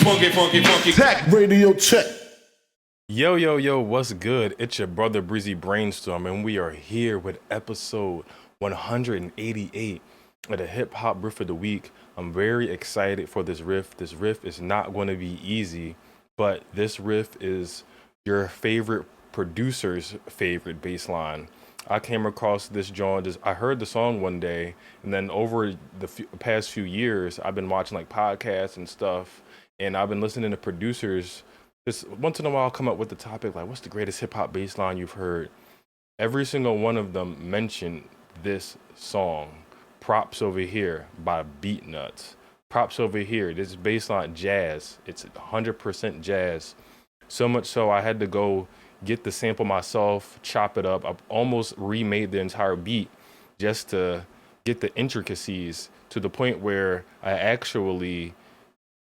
Funky, funky, funky. Tech radio check. Yo, yo, yo, what's good? It's your brother Breezy Brainstorm, and we are here with episode 188 of the Hip Hop Riff of the Week. I'm very excited for this riff. This riff is not going to be easy, but this riff is your favorite producer's favorite bass line. I came across this joint, I heard the song one day, and then over the past few years, I've been watching like podcasts and stuff, and I've been listening to producers. Just once in a while, I'll come up with the topic like, what's the greatest hip hop bass line you've heard? Every single one of them mentioned this song, Props Over Here by Beatnuts. Props Over Here, this bass line, jazz. It's 100% jazz. So much so I had to go get the sample myself, chop it up. I've almost remade the entire beat just to get the intricacies to the point where I actually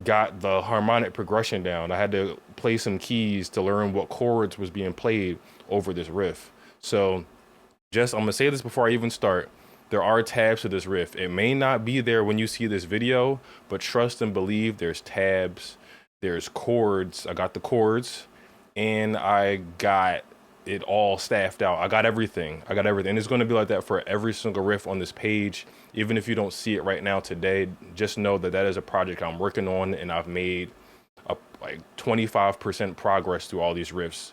got the harmonic progression down. I had to play some keys to learn what chords was being played over this riff. So I'm gonna say this before I even start. There are tabs to this riff. It may not be there when you see this video, but trust and believe there's tabs, there's chords. I got the chords and I got it all staffed out. I got everything. And it's gonna be like that for every single riff on this page. Even if you don't see it right now today, just know that that is a project I'm working on, and I've made like 25% progress through all these riffs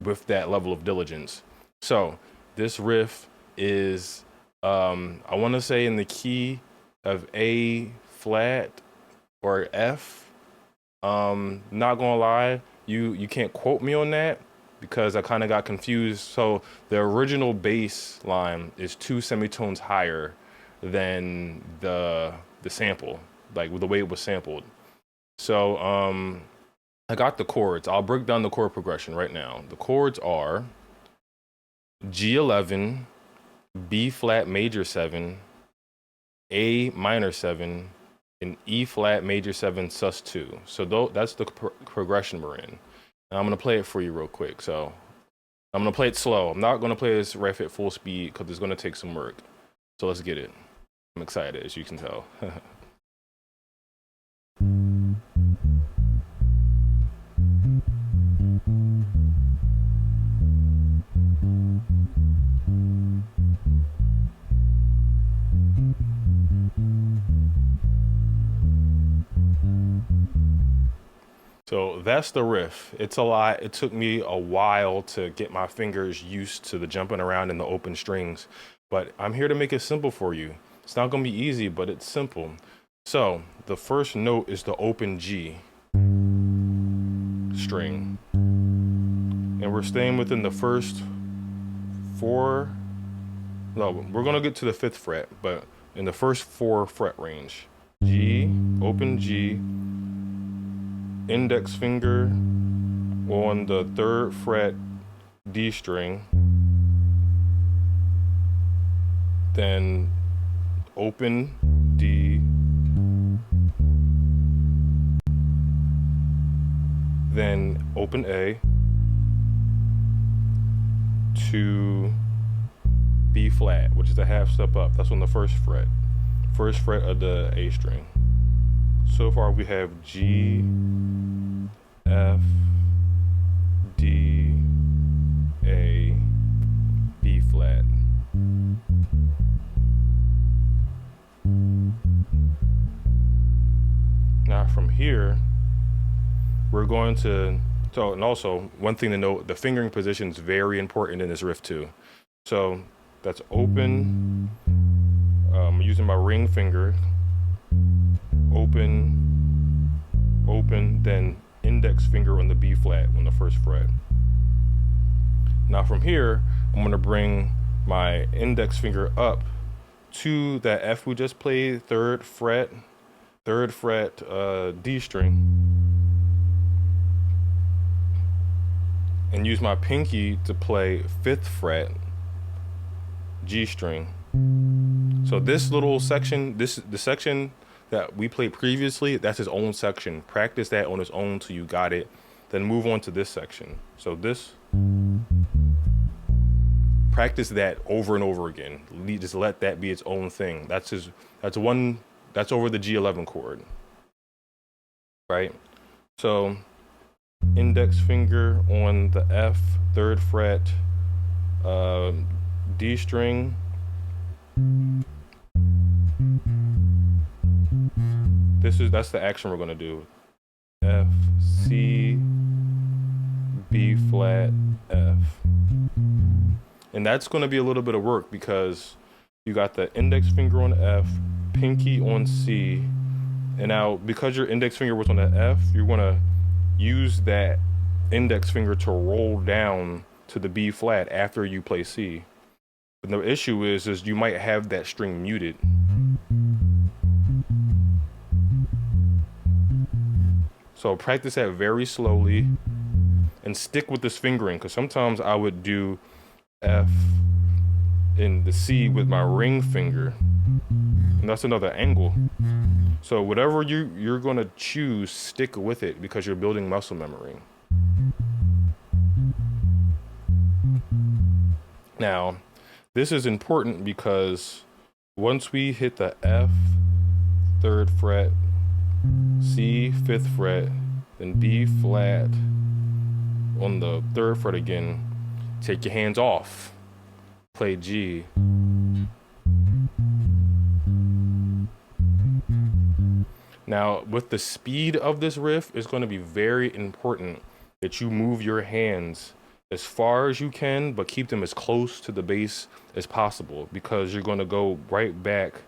with that level of diligence. So this riff is, I wanna say in the key of A flat or F. Not gonna lie, you can't quote me on that because I kind of got confused. So the original bass line is 2 semitones higher than the sample, like with the way it was sampled. So I got the chords. I'll break down the chord progression right now. The chords are G11, B flat major 7, A minor 7, and E flat major 7 sus 2. So that's the progression we're in. And I'm gonna play it for you real quick. So I'm gonna play it slow. I'm not gonna play this riff at full speed because it's gonna take some work. So let's get it. I'm excited, as you can tell. So that's the riff. It's a lot. It took me a while to get my fingers used to the jumping around in the open strings, but I'm here to make it simple for you. It's not gonna be easy, but it's simple. So the first note is the open G string, and we're staying within the first 4. No, we're gonna get to the 5th fret, but in the first 4 fret range. G, open G, index finger on the 3rd fret D string, then open D, then open A to B flat, which is a half step up. That's on the 1st fret of the A string. So far we have G, F, D, A, B flat. Now from here, we're going to, and also one thing to note, the fingering position is very important in this riff too. So that's open, I'm using my ring finger, open, then index finger on the B flat on the 1st fret. Now from here, I'm gonna bring my index finger up to that F we just played, 3rd fret D string, and use my pinky to play 5th fret G string. So this little section, the section that we played previously, that's his own section. Practice that on his own till you got it, then move on to this section. So this, practice that over and over again. Just let that be its own thing. That's over the G11 chord, right? So index finger on the F, 3rd fret, D string. That's the action we're gonna do. F, C, B flat, F. And that's gonna be a little bit of work because you got the index finger on F, pinky on C, and now because your index finger was on the F, you're gonna use that index finger to roll down to the B flat after you play C. But the issue is you might have that string muted. So practice that very slowly and stick with this fingering, because sometimes I would do F and the C with my ring finger, and that's another angle. So whatever you're gonna choose, stick with it because you're building muscle memory. Now, this is important because once we hit the F, 3rd fret, C, 5th fret, then B flat on the 3rd fret again, take your hands off, play G. Now, with the speed of this riff, it's going to be very important that you move your hands as far as you can, but keep them as close to the bass as possible, because you're going to go right back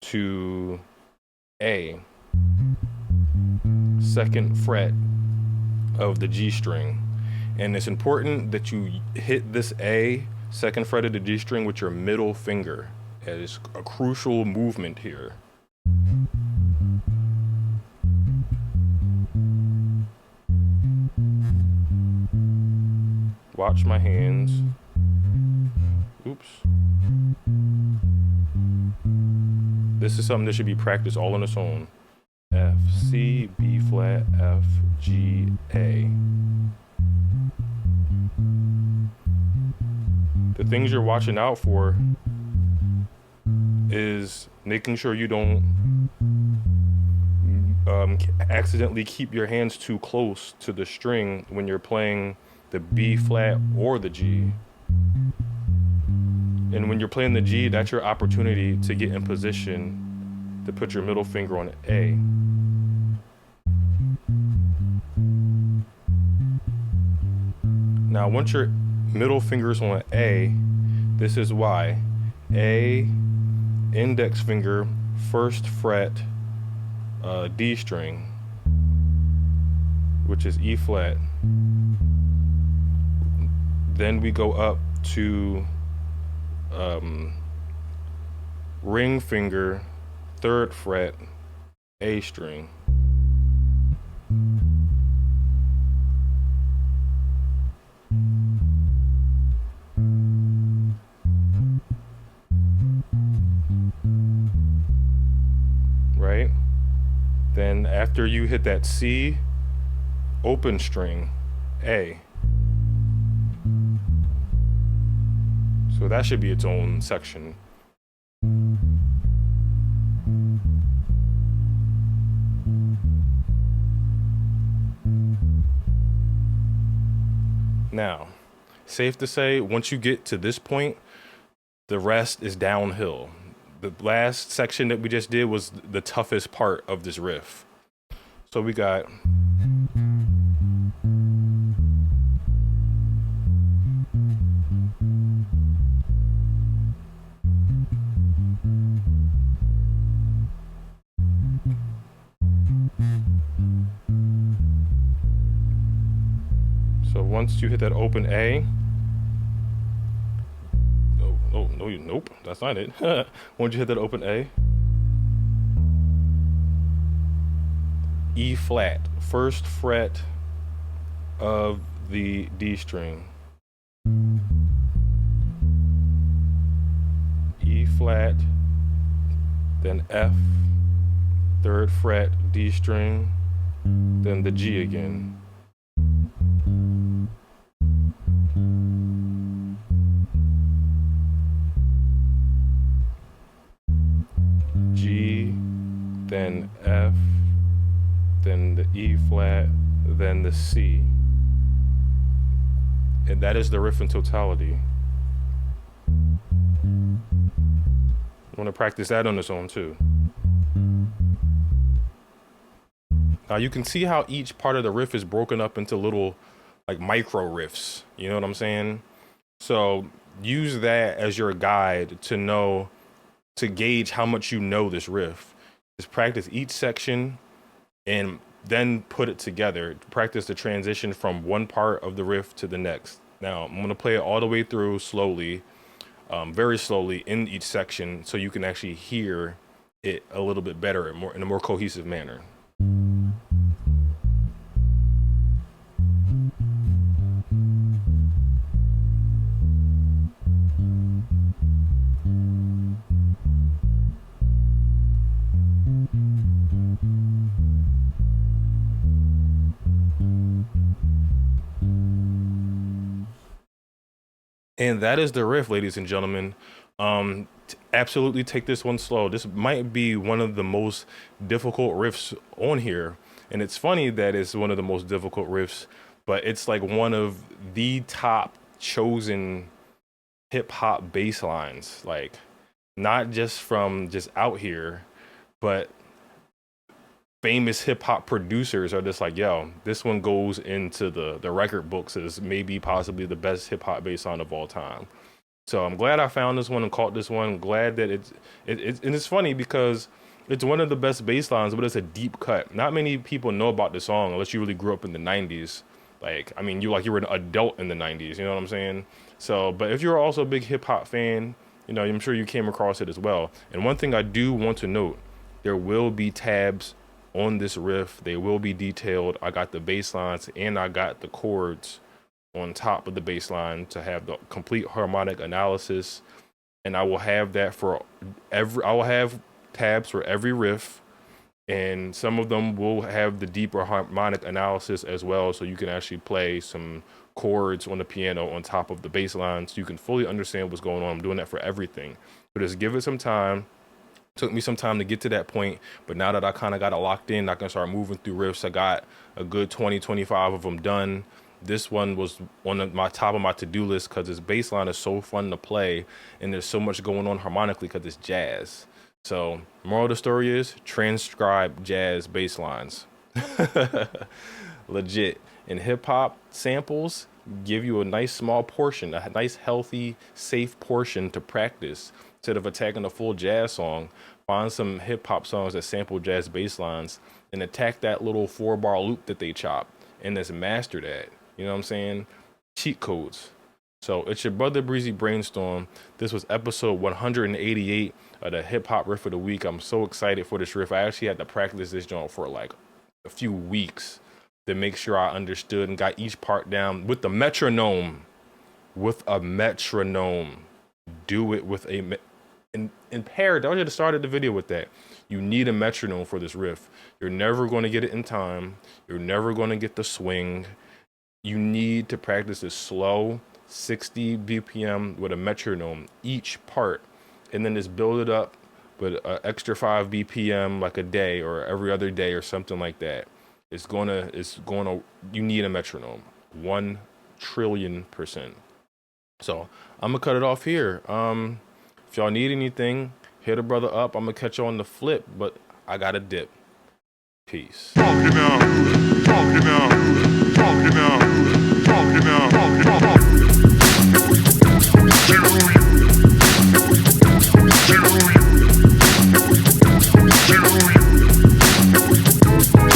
to A, 2nd fret of the G string. And it's important that you hit this A, 2nd fret of the G string, with your middle finger. It is a crucial movement here. Watch my hands. Oops. This is something that should be practiced all on its own. F, C, B flat, F, G, A. The things you're watching out for is making sure you don't accidentally keep your hands too close to the string when you're playing the B flat or the G. And when you're playing the G, that's your opportunity to get in position to put your middle finger on A. Now, once your middle finger's on A, this is why. A, index finger, 1st fret, D string, which is E flat. Then we go up to ring finger, 3rd fret, A string. Right? Then after you hit that C, open string, A. So that should be its own section. Now, safe to say, once you get to this point, the rest is downhill. The last section that we just did was the toughest part of this riff. So we got once you hit that open A, nope, that's not it. Once you hit that open A, E flat, 1st fret of the D string. E flat, then F, 3rd fret, D string, then the G again. G, then F, then the E flat, then the C. And that is the riff in totality. I want to practice that on its own too. Now you can see how each part of the riff is broken up into little like micro riffs. You know what I'm saying? So use that as your guide to know, to gauge how much you know this riff. Just practice each section and then put it together. Practice the transition from one part of the riff to the next. Now I'm gonna play it all the way through slowly, very slowly in each section, so you can actually hear it a little bit better and in a more cohesive manner. And that is the riff, ladies and gentlemen. Absolutely take this one slow. This might be one of the most difficult riffs on here. And it's funny that it's one of the most difficult riffs, but it's like one of the top chosen hip hop bass lines. Like, not just from just out here, but famous hip hop producers are just like, yo, this one goes into the record books as maybe possibly the best hip hop bass line of all time. So I'm glad I found this one and caught this one. I'm glad that it's and it's funny because it's one of the best bass lines, but it's a deep cut. Not many people know about this song unless you really grew up in the 90s. Like, I mean, you were an adult in the 90s, you know what I'm saying? So, but if you're also a big hip hop fan, you know, I'm sure you came across it as well. And one thing I do want to note, there will be tabs on this riff. They will be detailed. I got the bass lines and I got the chords on top of the bass line to have the complete harmonic analysis. And I will have that for I will have tabs for every riff, and some of them will have the deeper harmonic analysis as well, so you can actually play some chords on the piano on top of the bass line so you can fully understand what's going on. I'm doing that for everything. But just give it some time. Took me some time to get to that point, but now that I kind of got it locked in, I can start moving through riffs. I got a good 20-25 of them done. This one was on my top of my to-do list because this bass line is so fun to play, and there's so much going on harmonically because it's jazz. So moral of the story is transcribe jazz bass lines. Legit. And hip hop samples give you a nice small portion, a nice healthy safe portion to practice. Instead of attacking a full jazz song, find some hip hop songs that sample jazz bass lines and attack that little 4-bar loop that they chop and just master that. You know what I'm saying? Cheat codes. So it's your brother Breezy Brainstorm. This was episode 188 of the Hip Hop Riff of the Week. I'm so excited for this riff. I actually had to practice this joint for like a few weeks to make sure I understood and got each part down with the metronome. With a metronome. Do it with a impaired. I should have started the video with that. You need a metronome for this riff. You're never going to get it in time. You're never going to get the swing. You need to practice this slow 60 BPM with a metronome each part, and then just build it up with an extra 5 BPM like a day or every other day or something like that. It's gonna you need a metronome 1,000,000,000%. So I'm gonna cut it off here. If y'all need anything, hit a brother up. I'm gonna catch you on the flip, but I gotta dip. Peace. Talking now.